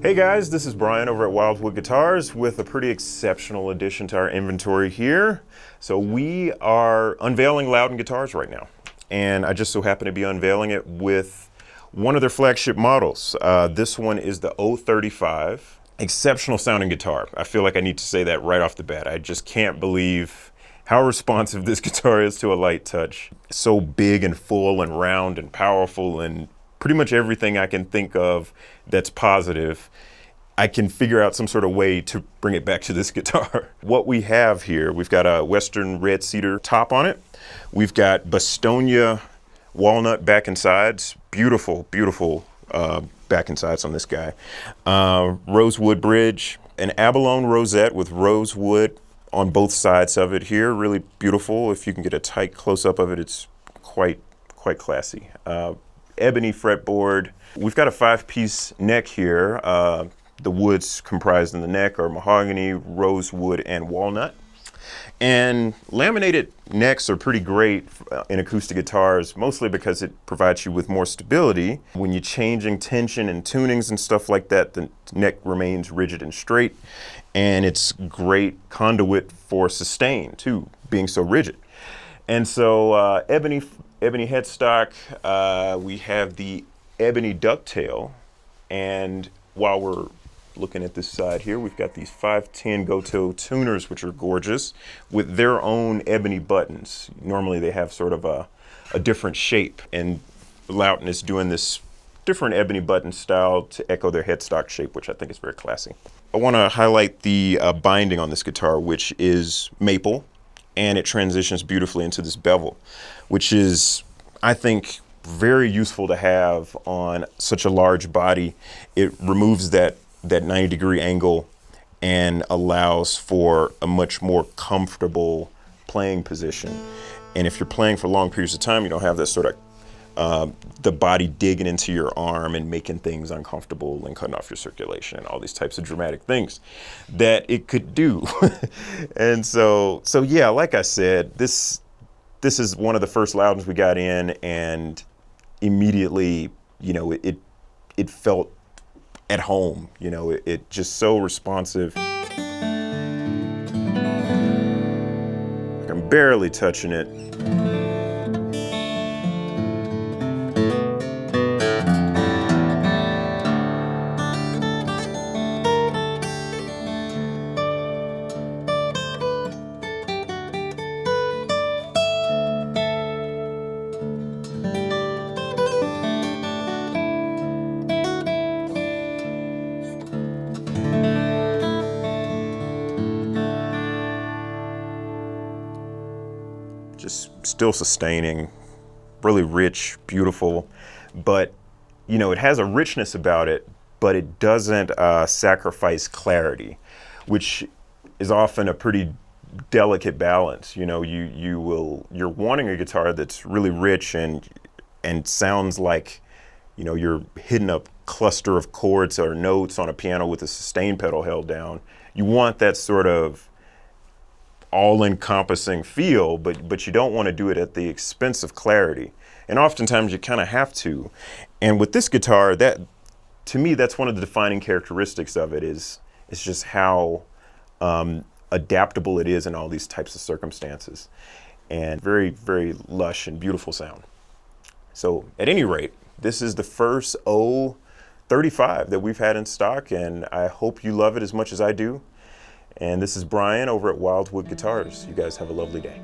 Hey guys, this is Brian over at Wildwood Guitars with a pretty exceptional addition to our inventory here. So we are unveiling Lowden guitars right now, and I just so happen to be unveiling it with one of their flagship models. This one is the O-35. Exceptional sounding guitar. I feel like I need to say that right off the bat. I just can't believe how responsive this guitar is to a light touch. So big and full and round and powerful and pretty much everything I can think of that's positive. I can figure out some sort of way to bring it back to this guitar. What we have here, we've got a Western red cedar top on it. We've got Bastonia walnut back and sides. Beautiful, beautiful back and sides on this guy. Rosewood bridge, an abalone rosette with rosewood on both sides of it here. Really beautiful. If you can get a tight close-up of it, it's quite classy. Ebony fretboard. We've got a 5-piece neck here. The woods comprised in the neck are mahogany, rosewood, and walnut. And laminated necks are pretty great in acoustic guitars, mostly because it provides you with more stability. When you're changing tension and tunings and stuff like that, the neck remains rigid and straight. And it's great conduit for sustain too, being so rigid. And so ebony headstock, we have the ebony ducktail, and while we're looking at this side here, we've got these 510 Goto tuners, which are gorgeous, with their own ebony buttons. Normally they have sort of a different shape, and Lowden is doing this different ebony button style to echo their headstock shape, which I think is very classy. I want to highlight the binding on this guitar, which is maple, and it transitions beautifully into this bevel, which is, I think, very useful to have on such a large body. It removes that 90-degree angle and allows for a much more comfortable playing position. And if you're playing for long periods of time, you don't have that sort of the body digging into your arm and making things uncomfortable and cutting off your circulation and all these types of dramatic things that it could do. And so yeah, like I said, this is one of the first Lowdens we got in, and immediately, you know, it felt at home. You know, it just so responsive. I'm barely touching it. Just still sustaining, really rich, beautiful, but you know, it has a richness about it, but it doesn't sacrifice clarity, which is often a pretty delicate balance. You know, you're wanting a guitar that's really rich and sounds like, you know, you're hitting a cluster of chords or notes on a piano with a sustain pedal held down. You want that sort of all-encompassing feel, but you don't want to do it at the expense of clarity. And oftentimes you kind of have to. And with this guitar, that, to me, that's one of the defining characteristics of it, is just how adaptable it is in all these types of circumstances. And very, very lush and beautiful sound. So at any rate, this is the first O-35 that we've had in stock, and I hope you love it as much as I do. And this is Brian over at Wildwood Guitars. You guys have a lovely day.